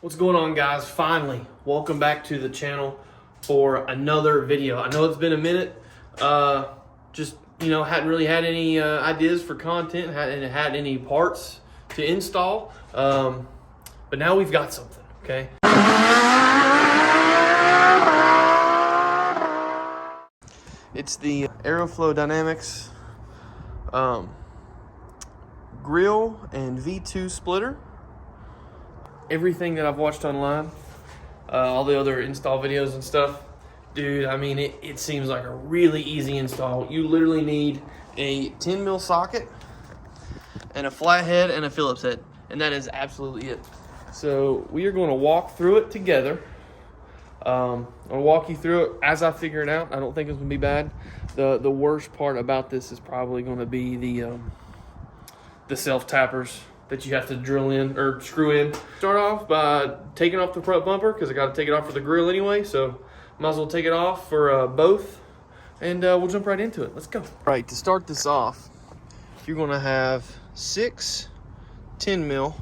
What's going on, guys? Finally, welcome back to the channel for another video. I know it's been a minute. Hadn't really had any ideas for content, hadn't had any parts to install. But now we've got something, okay? It's the Aeroflow Dynamics grill and V2 splitter. Everything that I've watched online, all the other install videos and stuff, dude, I mean, it seems like a really easy install. You literally need a 10 mil socket and a flathead and a Phillips head, and that is absolutely it. So we are going to walk through it together. I'll walk you through it as I figure it out. I don't think it's going to be bad. The worst part about this is probably going to be the self-tappers that you have to drill in or screw in. Start off by taking off the front bumper because I got to take it off for the grill anyway, so might as well take it off for both, and we'll jump right into it. Let's go. All right, to start this off, you're gonna have 6 10 mil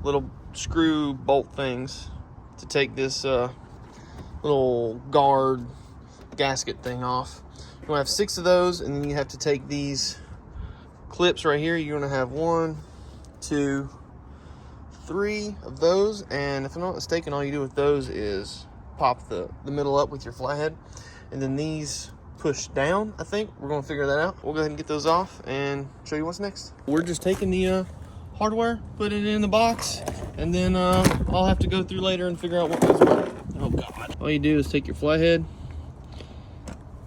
little screw bolt things to take this little guard gasket thing off. You're gonna have 6 of those, and then you have to take these clips right here. You're gonna have 1, 2, 3 of those, and if I'm not mistaken, all you do with those is pop the middle up with your flathead, and then these push down. I think we're gonna figure that out. We'll go ahead and get those off and show you what's next. We're just taking the hardware, put it in the box, and then I'll have to go through later and figure out what goes where. Oh god. All you do is take your flathead,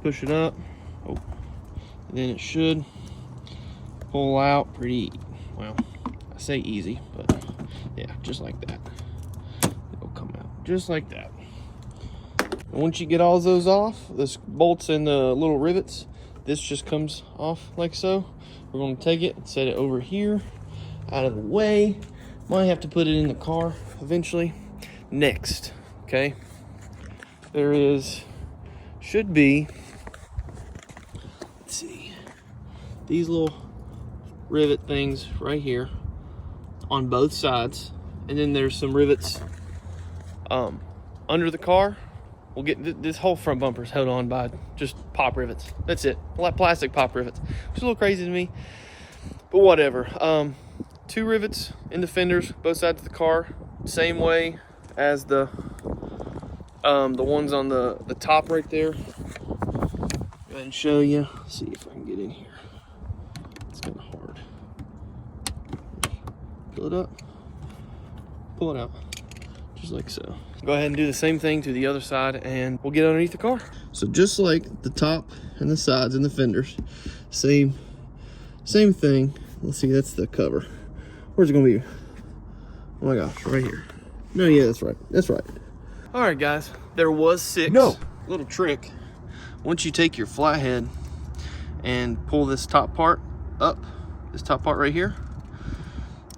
push it up, and then it should pull out pretty well. I say easy, but yeah, just like that. It'll come out just like that. And once you get all those off, this bolts and the little rivets, this just comes off like so. We're going to take it and set it over here, out of the way. Might have to put it in the car eventually. Next, okay, there should be, let's see, these little rivet things right here on both sides, and then there's some rivets under the car. We'll get this whole front bumper is held on by just pop rivets. That's it, plastic pop rivets, which is a little crazy to me, but whatever. 2 rivets in the fenders, both sides of the car, same way as the ones on the top right there. Go ahead and show you. See if I can get in here. It's kind of hard. Pull it up, pull it out, just like so. Go ahead and do the same thing to the other side, and we'll get underneath the car. So just like the top and the sides and the fenders, same thing. Let's see, that's the cover. Where's it gonna be? Oh my gosh, right here. No, yeah, that's right. That's right. All right, guys, there was 6. No. Little trick. Once you take your flathead and pull this top part up, this top part right here,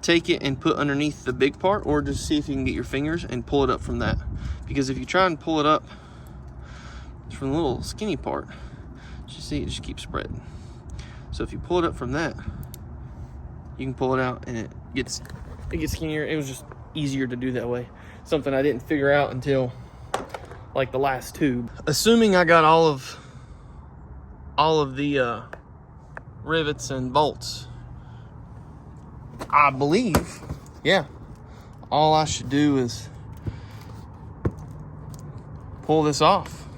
take it and put underneath the big part, or just see if you can get your fingers and pull it up from that. Because if you try and pull it up from the little skinny part, you see it just keeps spreading. So if you pull it up from that, you can pull it out and it gets skinnier. It was just easier to do that way. Something I didn't figure out until like the last tube. Assuming I got all of the rivets and bolts, I believe, yeah, all I should do is pull this off.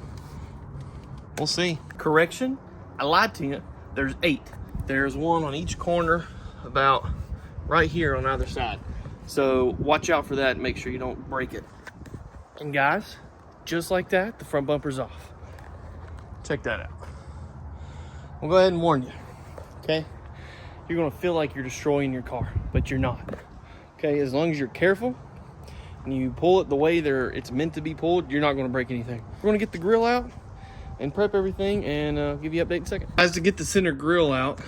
We'll see. Correction, I lied to you. There's 8. There's 1 on each corner, about right here on either side. So watch out for that and make sure you don't break it. And guys, just like that, the front bumper's off. Check that out. We'll go ahead and warn you, okay? You're gonna feel like you're destroying your car, but you're not. Okay, as long as you're careful and you pull it the way it's meant to be pulled, you're not gonna break anything. We're gonna get the grill out and prep everything, and give you an update in a second. As to get the center grill out,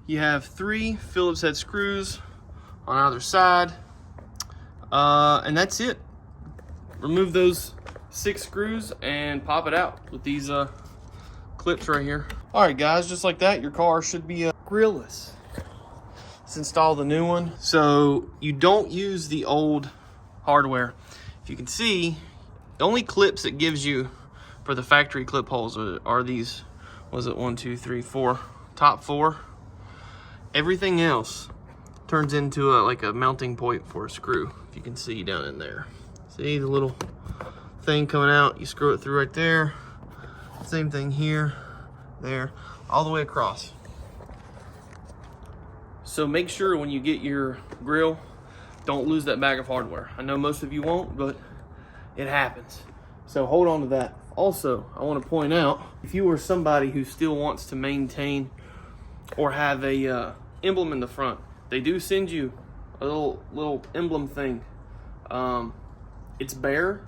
you have 3 Phillips head screws on either side, and that's it. Remove those 6 screws and pop it out with these clips right here. All right, guys, just like that, your car should be grillless. Let's install the new one. So you don't use the old hardware. If you can see, the only clips it gives you for the factory clip holes are these, was it 1, 2, 3, 4, top 4. Everything else turns into like a mounting point for a screw. If you can see down in there. See the little thing coming out, you screw it through right there. Same thing here, there, all the way across. So make sure when you get your grill, don't lose that bag of hardware. I know most of you won't, but it happens. So hold on to that. Also, I want to point out, if you are somebody who still wants to maintain or have a emblem in the front, they do send you a little emblem thing. It's bare.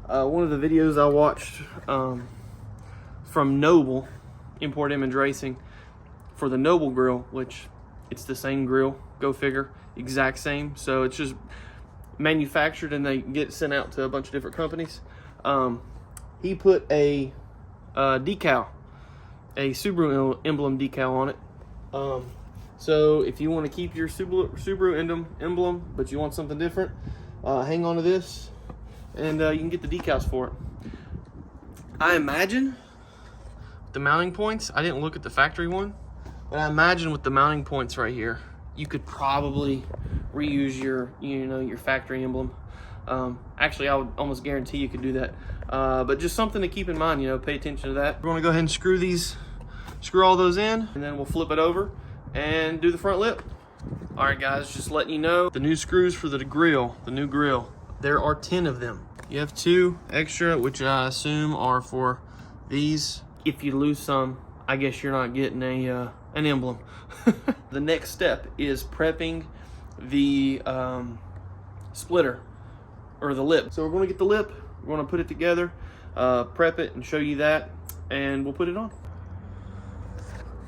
One of the videos I watched from Noble, Import Image Racing, for the Noble grill, which it's the same grill, go figure, exact same. So it's just manufactured and they get sent out to a bunch of different companies. He put a decal, a Subaru emblem decal on it. So if you want to keep your Subaru emblem, but you want something different, hang on to this, and you can get the decals for it. I imagine the mounting points, I didn't look at the factory one, but I imagine with the mounting points right here, you could probably reuse your factory emblem. Actually, I would almost guarantee you could do that. But just something to keep in mind, pay attention to that. We're gonna go ahead and screw all those in, and then we'll flip it over and do the front lip. All right, guys, just letting you know, the new screws for the new grill, there are 10 of them. You have 2 extra, which I assume are for these. If you lose some, I guess you're not getting an emblem. The next step is prepping the splitter, or the lip. So we're going to get the lip, we're going to put it together, prep it and show you that, and we'll put it on.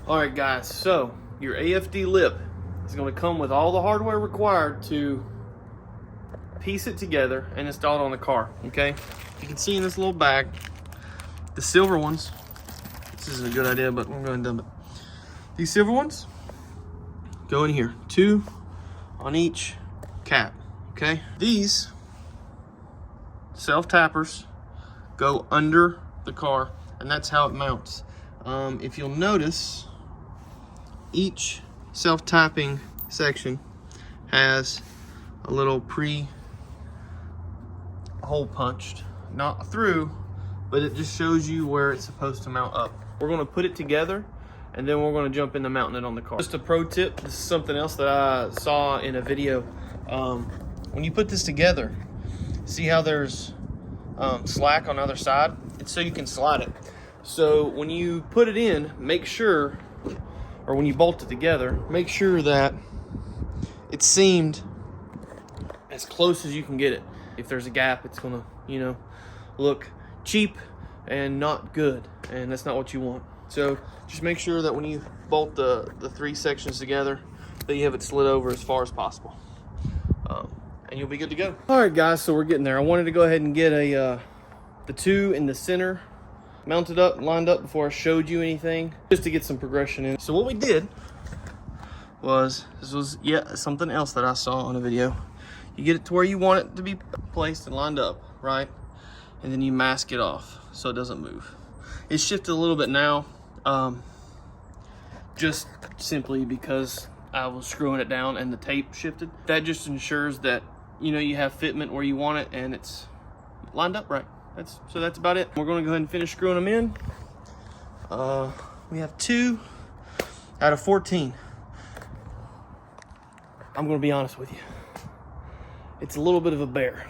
All right, guys, so your AFD lip is going to come with all the hardware required to piece it together and install it on the car, okay? You can see in this little bag, the silver ones, this isn't a good idea, but we're going to dump it. These silver ones go in here, 2 on each cap, okay? These self-tappers go under the car, and that's how it mounts. If you'll notice, each self-tapping section has a little hole punched, not through, but it just shows you where it's supposed to mount up. We're going to put it together, and then we're going to jump into mounting it on the car. Just a pro tip, this is something else that I saw in a video. When you put this together, see how there's slack on the other side? It's so you can slide it. So when you put it in, make sure, or when you bolt it together, make sure that it's seamed as close as you can get it. If there's a gap, it's gonna, look cheap and not good, and that's not what you want. So just make sure that when you bolt the 3 sections together, that you have it slid over as far as possible, and you'll be good to go. All right, guys, so we're getting there. I wanted to go ahead and get the 2 in the center mounted up, lined up before I showed you anything, just to get some progression in. So what we did was, this was something else that I saw on a video. You get it to where you want it to be placed and lined up, right? And then you mask it off so it doesn't move. It's shifted a little bit now, just simply because I was screwing it down and the tape shifted. That just ensures that you have fitment where you want it and it's lined up right. So that's about it. We're going to go ahead and finish screwing them in. We have 2 out of 14. I'm going to be honest with you. It's a little bit of a bear.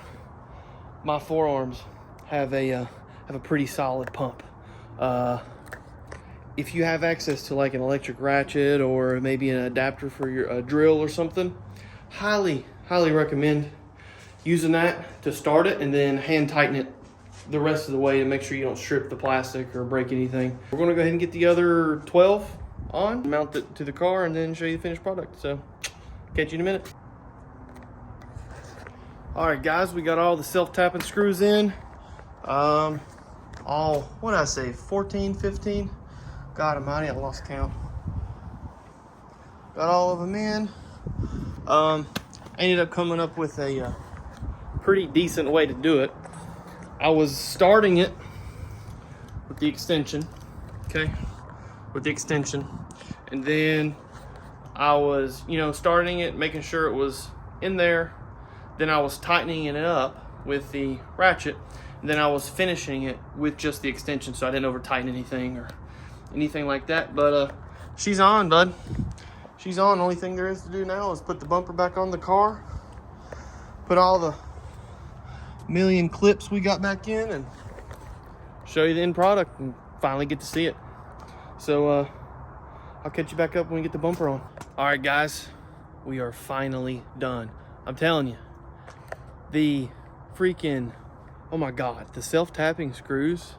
My forearms have a pretty solid pump. If you have access to like an electric ratchet or maybe an adapter for your drill or something, highly recommend using that to start it, and then hand tighten it the rest of the way to make sure you don't strip the plastic or break anything. We're going to go ahead and get the other 12 on, mount it to the car, and then show you the finished product. So catch you in a minute. All right, guys, we got all the self-tapping screws in. All, what did I say, 14, 15? God almighty, I lost count. Got all of them in. I ended up coming up with a pretty decent way to do it. I was starting it with the extension, okay? With the extension. And then I was, you know, starting it, making sure it was in there. Then I was tightening it up with the ratchet. And then I was finishing it with just the extension, so I didn't over tighten anything or anything like that. But she's on, bud. She's on. Only thing there is to do now is put the bumper back on the car, put all the million clips we got back in, and show you the end product and finally get to see it. So I'll catch you back up when we get the bumper on. All right, guys, we are finally done. I'm telling you, the freaking, oh my God, the self-tapping screws,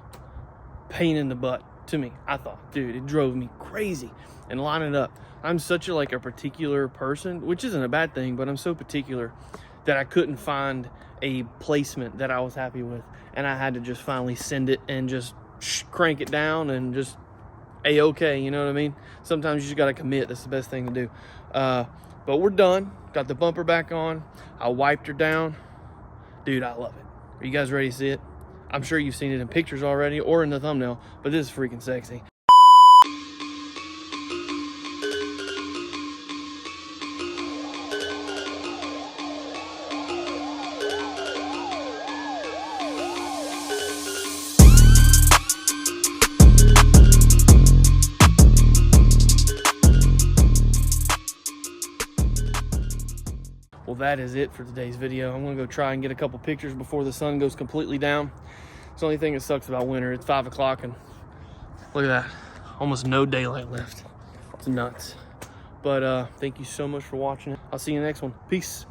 pain in the butt to me. I thought, dude, it drove me crazy. And line it up. I'm such a particular person, which isn't a bad thing, but I'm so particular that I couldn't find a placement that I was happy with. And I had to just finally send it and just crank it down and just A-okay, you know what I mean? Sometimes you just gotta commit. That's the best thing to do. But we're done. Got the bumper back on. I wiped her down. Dude, I love it. Are you guys ready to see it? I'm sure you've seen it in pictures already or in the thumbnail, but this is freaking sexy. Well, that is it for today's video. I'm gonna go try and get a couple pictures before the sun goes completely down. It's the only thing that sucks about winter. It's 5 o'clock and look at that, almost no daylight left. It's nuts. But thank you so much for watching. I'll see you in the next one. Peace.